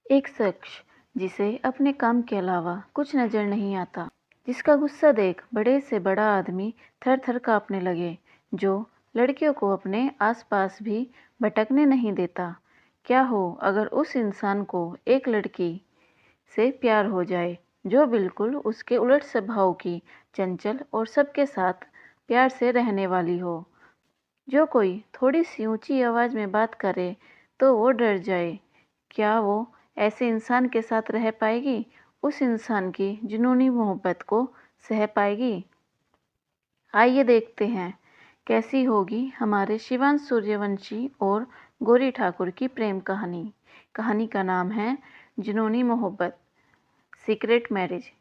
एक शख्स जिसे अपने काम के अलावा कुछ नजर नहीं आता, जिसका गुस्सा देख बड़े से बड़ा आदमी थर थर कांपने लगे, जो लड़कियों को अपने आसपास भी भटकने नहीं देता। क्या हो अगर उस इंसान को एक लड़की से प्यार हो जाए जो बिल्कुल उसके उलट स्वभाव की, चंचल और सबके साथ प्यार से रहने वाली हो। जो कोई थोड़ी सी ऊंची आवाज में बात करे तो वो डर जाए। क्या वो ऐसे इंसान के साथ रह पाएगी? उस इंसान की जुनूनी मोहब्बत को सह पाएगी? आइए देखते हैं कैसी होगी हमारे शिवांश सूर्यवंशी और गौरी ठाकुर की प्रेम कहानी। कहानी का नाम है जुनूनी मोहब्बत, सीक्रेट मैरिज।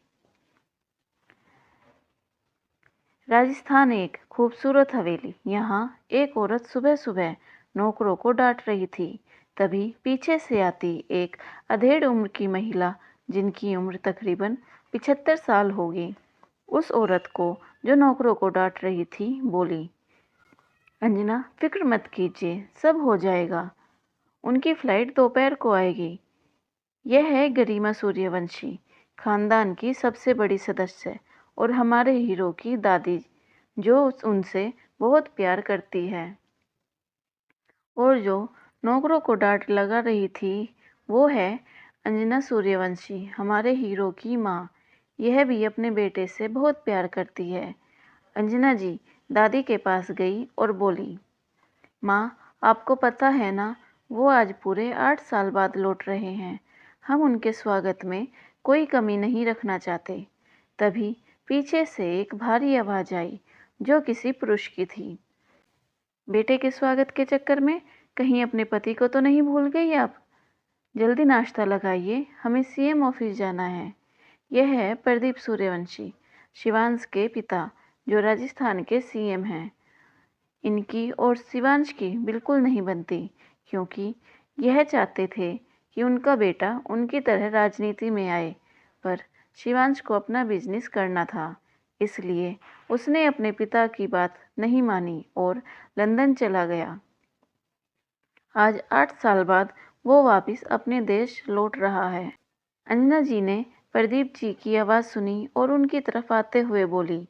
राजस्थान एक खूबसूरत हवेली। यहाँ एक औरत सुबह सुबह नौकरों को डांट रही थी। तभी पीछे से आती एक अधेड़ उम्र की महिला, जिनकी उम्र तकरीबन 75 साल होगी, उस औरत को जो नौकरों को डांट रही थी बोली, अंजना फिक्र मत कीजिए, सब हो जाएगा। उनकी फ्लाइट दोपहर को आएगी। यह है गरिमा सूर्यवंशी, खानदान की सबसे बड़ी सदस्य और हमारे हीरो की दादी, जो उनसे बहुत प्यार करती है। और जो नौकरों को डांट लगा रही थी वो है अंजना सूर्यवंशी, हमारे हीरो की माँ। यह भी अपने बेटे से बहुत प्यार करती है। अंजना जी दादी के पास गई और बोली, माँ आपको पता है ना, वो आज पूरे 8 साल बाद लौट रहे हैं। हम उनके स्वागत में कोई कमी नहीं रखना चाहते। तभी पीछे से एक भारी आवाज आई, जो किसी पुरुष की थी। बेटे के स्वागत के चक्कर में कहीं अपने पति को तो नहीं भूल गई आप? जल्दी नाश्ता लगाइए, हमें सीएम ऑफिस जाना है। यह है प्रदीप सूर्यवंशी, शिवांश के पिता, जो राजस्थान के सीएम हैं। इनकी और शिवांश की बिल्कुल नहीं बनती, क्योंकि यह चाहते थे कि उनका बेटा उनकी तरह राजनीति में आए, पर शिवांश को अपना बिजनेस करना था। इसलिए उसने अपने पिता की बात नहीं मानी और लंदन चला गया। आज 8 साल बाद वो वापस अपने देश लौट रहा है। अंजना जी ने प्रदीप जी की आवाज़ सुनी और उनकी तरफ आते हुए बोली,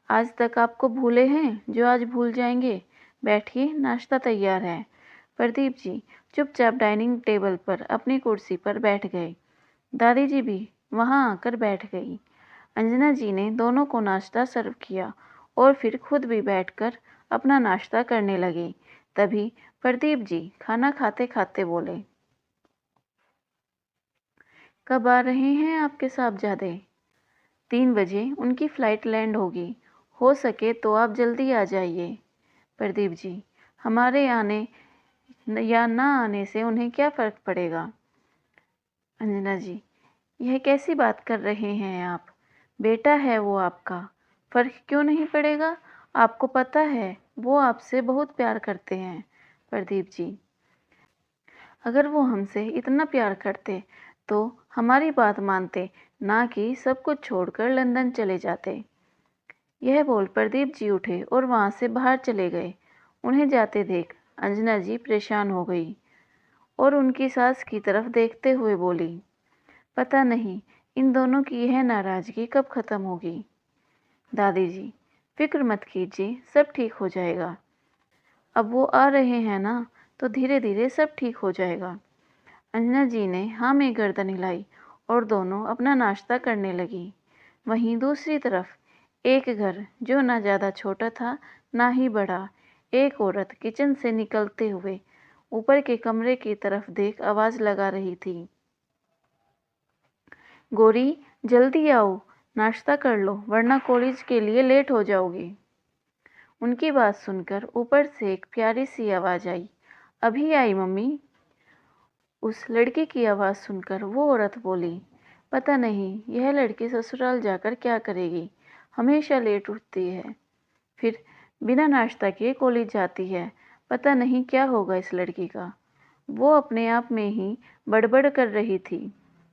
आज तक आपको भूले हैं जो आज भूल जाएंगे। बैठिए, नाश्ता तैयार है। प्रदीप जी चुपचाप डाइनिंग टेबल पर अपनी कुर्सी पर बैठ गए। दादी जी भी वहां आकर बैठ गई। अंजना जी ने दोनों को नाश्ता सर्व किया और फिर खुद भी बैठकर अपना नाश्ता करने लगे। तभी प्रदीप जी खाना खाते खाते बोले, कब आ रहे हैं आपके साहबजादे? 3 बजे उनकी फ्लाइट लैंड होगी। हो सके तो आप जल्दी आ जाइए। प्रदीप जी, हमारे आने या ना आने से उन्हें क्या फ़र्क पड़ेगा? अंजना जी, यह कैसी बात कर रहे हैं आप? बेटा है वो आपका, फ़र्क क्यों नहीं पड़ेगा? आपको पता है वो आपसे बहुत प्यार करते हैं। प्रदीप जी, अगर वो हमसे इतना प्यार करते तो हमारी बात मानते, ना कि सब कुछ छोड़कर लंदन चले जाते। यह बोल प्रदीप जी उठे और वहां से बाहर चले गए। उन्हें जाते देख अंजना जी परेशान हो गई और उनकी सास की तरफ देखते हुए बोली, पता नहीं इन दोनों की यह नाराजगी कब खत्म होगी। दादी जी, फिक्र मत कीजिए, सब ठीक हो जाएगा। अब वो आ रहे हैं ना, तो धीरे धीरे सब ठीक हो जाएगा। अंजना जी ने हाँ में गर्दन हिलाई और दोनों अपना नाश्ता करने लगी। वहीं दूसरी तरफ एक घर, जो ना ज़्यादा छोटा था ना ही बड़ा, एक औरत किचन से निकलते हुए ऊपर के कमरे की तरफ देख आवाज़ लगा रही थी, गोरी जल्दी आओ, नाश्ता कर लो वरना कॉलेज के लिए लेट हो जाओगी। उनकी बात सुनकर ऊपर से एक प्यारी सी आवाज़ आई, अभी आई मम्मी। उस लड़की की आवाज़ सुनकर वो औरत बोली, पता नहीं यह लड़की ससुराल जाकर क्या करेगी, हमेशा लेट उठती है, फिर बिना नाश्ता किए कॉलेज जाती है। पता नहीं क्या होगा इस लड़की का। वो अपने आप में ही बड़बड़ कर रही थी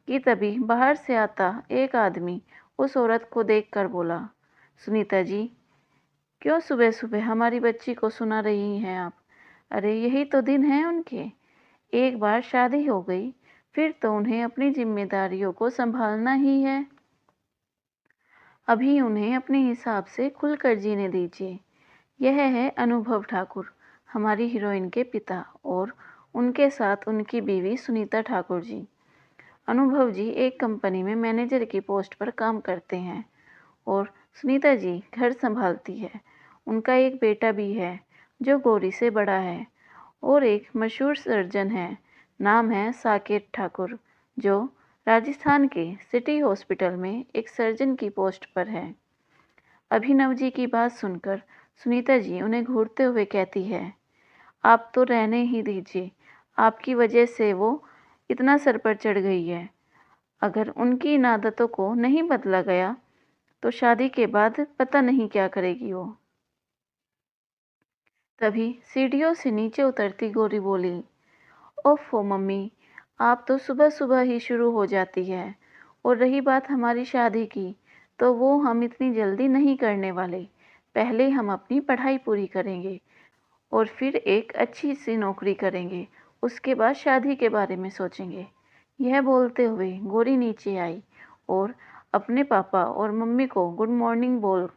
कि तभी बाहर से आता एक आदमी उस औरत को देखकर बोला, सुनीता जी, क्यों सुबह सुबह हमारी बच्ची को सुना रही हैं आप? अरे यही तो दिन है उनके। एक बार शादी हो गई, फिर तो उन्हें अपनी जिम्मेदारियों को संभालना ही है। अभी उन्हें अपने हिसाब से खुलकर जीने दीजिए। यह है अनुभव ठाकुर, हमारी हीरोइन के पिता, और उनके साथ उनकी बीवी सुनीता ठाकुर जी। अनुभव जी एक कंपनी में मैनेजर की पोस्ट पर काम करते हैं और सुनीता जी घर संभालती है। उनका एक बेटा भी है जो गौरी से बड़ा है और एक मशहूर सर्जन है, नाम है साकेत ठाकुर, जो राजस्थान के सिटी हॉस्पिटल में एक सर्जन की पोस्ट पर है। अभिनव जी की बात सुनकर सुनीता जी उन्हें घूरते हुए कहती है, आप तो रहने ही दीजिए, आपकी वजह से वो इतना सर पर चढ़ गई है। अगर उनकी इन आदतों को नहीं बदला गया तो शादी के बाद पता नहीं क्या करेगी वो। तभी सीढ़ियों से नीचे उतरती गौरी बोली, ओफो मम्मी, आप तो सुबह सुबह ही शुरू हो जाती है। और रही बात हमारी शादी की, तो वो हम इतनी जल्दी नहीं करने वाले। पहले हम अपनी पढ़ाई पूरी करेंगे और फिर एक अच्छी सी नौकरी करेंगे, उसके बाद शादी के बारे में सोचेंगे। यह बोलते हुए गौरी नीचे आई और अपने पापा और मम्मी को गुड मॉर्निंग बोल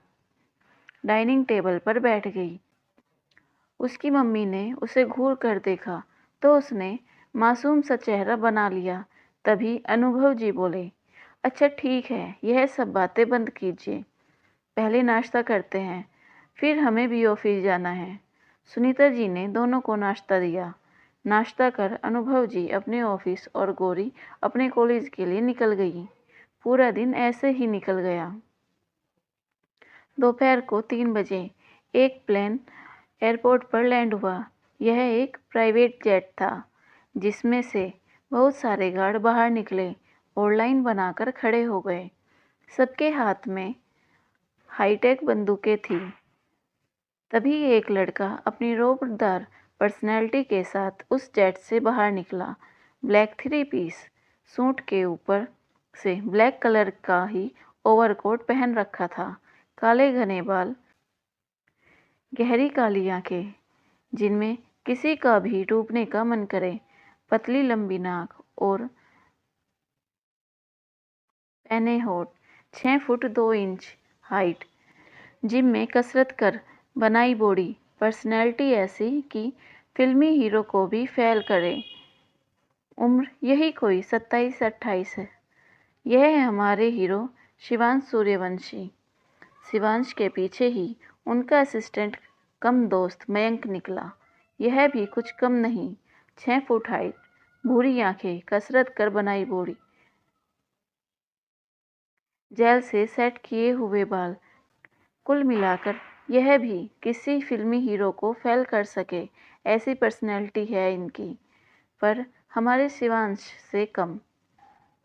डाइनिंग टेबल पर बैठ गई। उसकी मम्मी ने उसे घूर कर देखा तो उसने मासूम सा चेहरा बना लिया। तभी अनुभव जी बोले, अच्छा ठीक है, यह सब बातें बंद कीजिए, पहले नाश्ता करते हैं, फिर हमें भी ऑफिस जाना है। सुनीता जी ने दोनों को नाश्ता दिया। नाश्ता कर अनुभव जी अपने ऑफिस और गौरी अपने कॉलेज के लिए निकल गई। पूरा दिन ऐसे ही निकल गया। दोपहर को 3 बजे एक प्लेन एयरपोर्ट पर लैंड हुआ। यह एक प्राइवेट जेट था जिसमें से बहुत सारे गार्ड बाहर निकले और लाइन बनाकर खड़े हो गए। सबके हाथ में हाईटेक बंदूकें थी। तभी एक लड़का अपनी रोबदार पर्सनैलिटी के साथ उस जेट से बाहर निकला। ब्लैक 3 पीस सूट के ऊपर से ब्लैक कलर का ही ओवरकोट पहन रखा था। काले घने बाल, गहरी काली आंखें जिनमें किसी का भी डूबने का मन करे, पतली लंबी नाक और पैने होठ, 6 फुट 2 इंच हाइट, जिम में कसरत कर बनाई बॉडी, पर्सनैलिटी ऐसी कि फिल्मी हीरो को भी फेल करे। उम्र यही कोई 27-28 है। यह है हमारे हीरो शिवांश सूर्यवंशी। शिवांश के पीछे ही उनका असिस्टेंट कम दोस्त मयंक निकला। यह भी कुछ कम नहीं, 6 फुट हाइट, भूरी आंखें, कसरत कर बनाई बॉडी, जेल से सेट किए हुए बाल, कुल मिलाकर यह भी किसी फिल्मी हीरो को फेल कर सके ऐसी पर्सनैलिटी है इनकी, पर हमारे शिवांश से कम।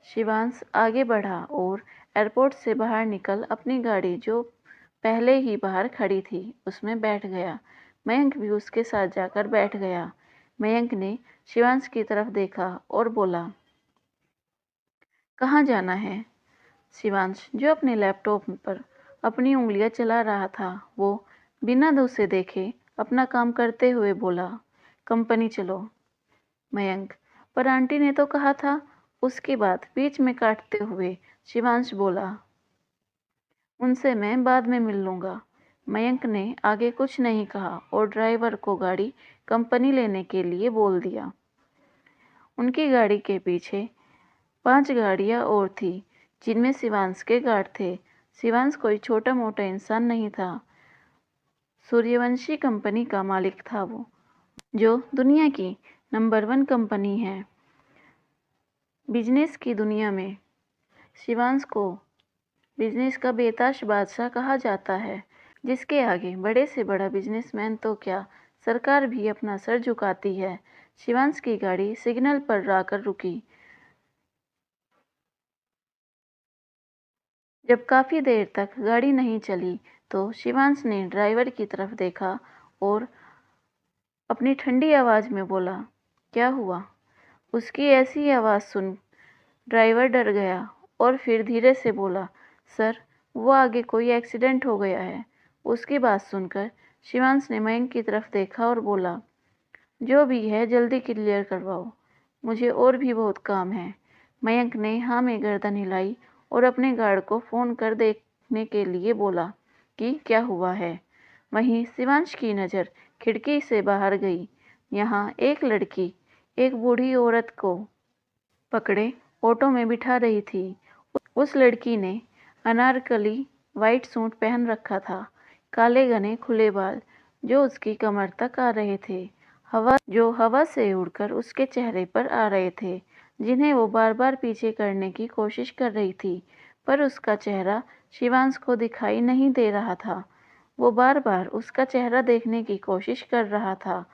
शिवांश आगे बढ़ा और एयरपोर्ट से बाहर निकल अपनी गाड़ी जो पहले ही बाहर खड़ी थी उसमें बैठ गया। मयंक भी उसके साथ जाकर बैठ गया। मयंक ने शिवांश की तरफ देखा और बोला, कहाँ जाना है? शिवांश जो अपने लैपटॉप पर अपनी उंगलियां चला रहा था, वो बिना उसे देखे अपना काम करते हुए बोला, कंपनी चलो। मयंक, पर आंटी ने तो कहा था। उसकी बात बीच में काटते हुए शिवांश बोला, उनसे मैं बाद में मिल लूँगा। मयंक ने आगे कुछ नहीं कहा और ड्राइवर को गाड़ी कंपनी लेने के लिए बोल दिया। उनकी गाड़ी के पीछे 5 गाड़ियाँ और थी जिनमें शिवांश के गार्ड थे। शिवांश कोई छोटा मोटा इंसान नहीं था, सूर्यवंशी कंपनी का मालिक था वो, जो दुनिया की नंबर 1 कंपनी है। बिजनेस की दुनिया में शिवांश को बिजनेस का बेताज बादशाह कहा जाता है, जिसके आगे बड़े से बड़ा बिजनेसमैन तो क्या, सरकार भी अपना सर झुकाती है। शिवांश की गाड़ी सिग्नल पर आकर रुकी। जब काफ़ी देर तक गाड़ी नहीं चली तो शिवांश ने ड्राइवर की तरफ देखा और अपनी ठंडी आवाज़ में बोला, क्या हुआ? उसकी ऐसी आवाज़ सुन ड्राइवर डर गया और फिर धीरे से बोला, सर, वो आगे कोई एक्सीडेंट हो गया है। उसकी बात सुनकर शिवांश ने मयंक की तरफ देखा और बोला, जो भी है जल्दी क्लियर करवाओ। मुझे और भी बहुत काम है। मयंक ने हाँ में गर्दन हिलाई और अपने गार्ड को फ़ोन कर देखने के लिए बोला कि क्या हुआ है। वहीं शिवांश की नज़र खिड़की से बाहर गई। यहाँ एक लड़की एक बूढ़ी औरत को पकड़े ऑटो में बिठा रही थी। उस लड़की ने अनारकली वाइट सूट पहन रखा था, काले घने खुले बाल जो उसकी कमर तक आ रहे थे, हवा से उड़कर उसके चेहरे पर आ रहे थे, जिन्हें वो बार बार पीछे करने की कोशिश कर रही थी, पर उसका चेहरा शिवांश को दिखाई नहीं दे रहा था। वो बार बार उसका चेहरा देखने की कोशिश कर रहा था,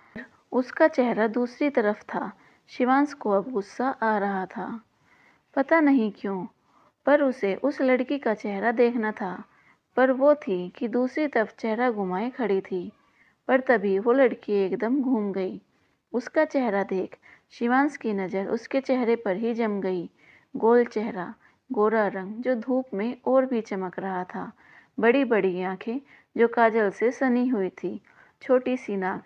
उसका चेहरा दूसरी तरफ था। शिवांश को अब गुस्सा आ रहा था, पता नहीं क्यों, पर उसे उस लड़की का चेहरा देखना था, पर वो थी कि दूसरी तरफ चेहरा घुमाए खड़ी थी। पर तभी वो लड़की एकदम घूम गई। उसका चेहरा देख शिवांश की नज़र उसके चेहरे पर ही जम गई। गोल चेहरा, गोरा रंग जो धूप में और भी चमक रहा था, बड़ी बड़ी आंखें जो काजल से सनी हुई थी, छोटी सी नाक,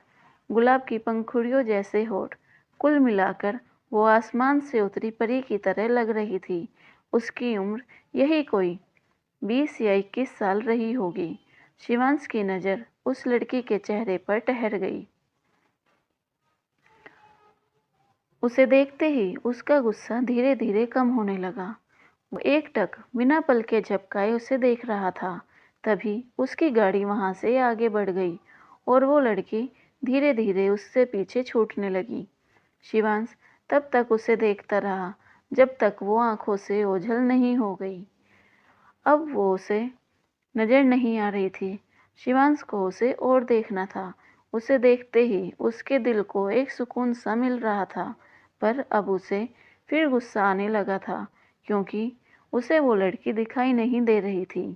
गुलाब की पंखुड़ियों जैसे होठ, कुल मिलाकर वो आसमान से उतरी परी की तरह लग रही थी। उसकी उम्र यही कोई 20 या 21 साल रही होगी। शिवांश की नज़र उस लड़की के चेहरे पर ठहर गई। उसे देखते ही उसका गुस्सा धीरे धीरे कम होने लगा। वो एकटक बिना पलके झपकाए उसे देख रहा था। तभी उसकी गाड़ी वहां से आगे बढ़ गई और वो लड़की धीरे धीरे उससे पीछे छूटने लगी। शिवांश तब तक उसे देखता रहा जब तक वो आंखों से ओझल नहीं हो गई। अब वो उसे नजर नहीं आ रही थी। शिवांश को उसे और देखना था। उसे देखते ही उसके दिल को एक सुकून सा मिल रहा था, पर अब उसे फिर गुस्सा आने लगा था, क्योंकि उसे वो लड़की दिखाई नहीं दे रही थी।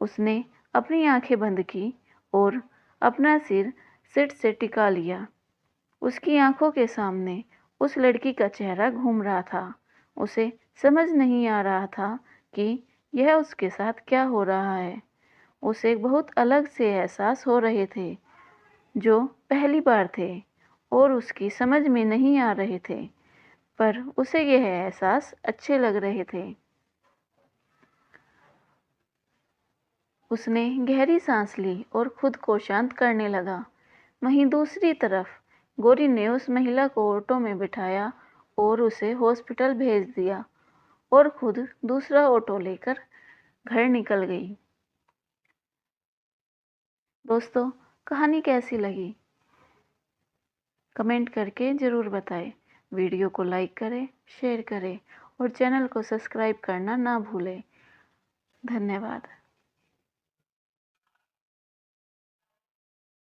उसने अपनी आंखें बंद की और अपना सिर सीट से टिका लिया। उसकी आंखों के सामने उस लड़की का चेहरा घूम रहा था। उसे समझ नहीं आ रहा था कि यह उसके साथ क्या हो रहा है। उसे बहुत अलग से एहसास हो रहे थे, जो पहली बार थे और उसकी समझ में नहीं आ रहे थे, पर उसे यह एहसास अच्छे लग रहे थे। उसने गहरी सांस ली और खुद को शांत करने लगा। वहीं दूसरी तरफ गौरी ने उस महिला को ऑटो में बिठाया और उसे हॉस्पिटल भेज दिया और खुद दूसरा ऑटो लेकर घर निकल गई। दोस्तों, कहानी कैसी लगी कमेंट करके ज़रूर बताएं। वीडियो को लाइक करें, शेयर करें और चैनल को सब्सक्राइब करना ना भूलें। धन्यवाद।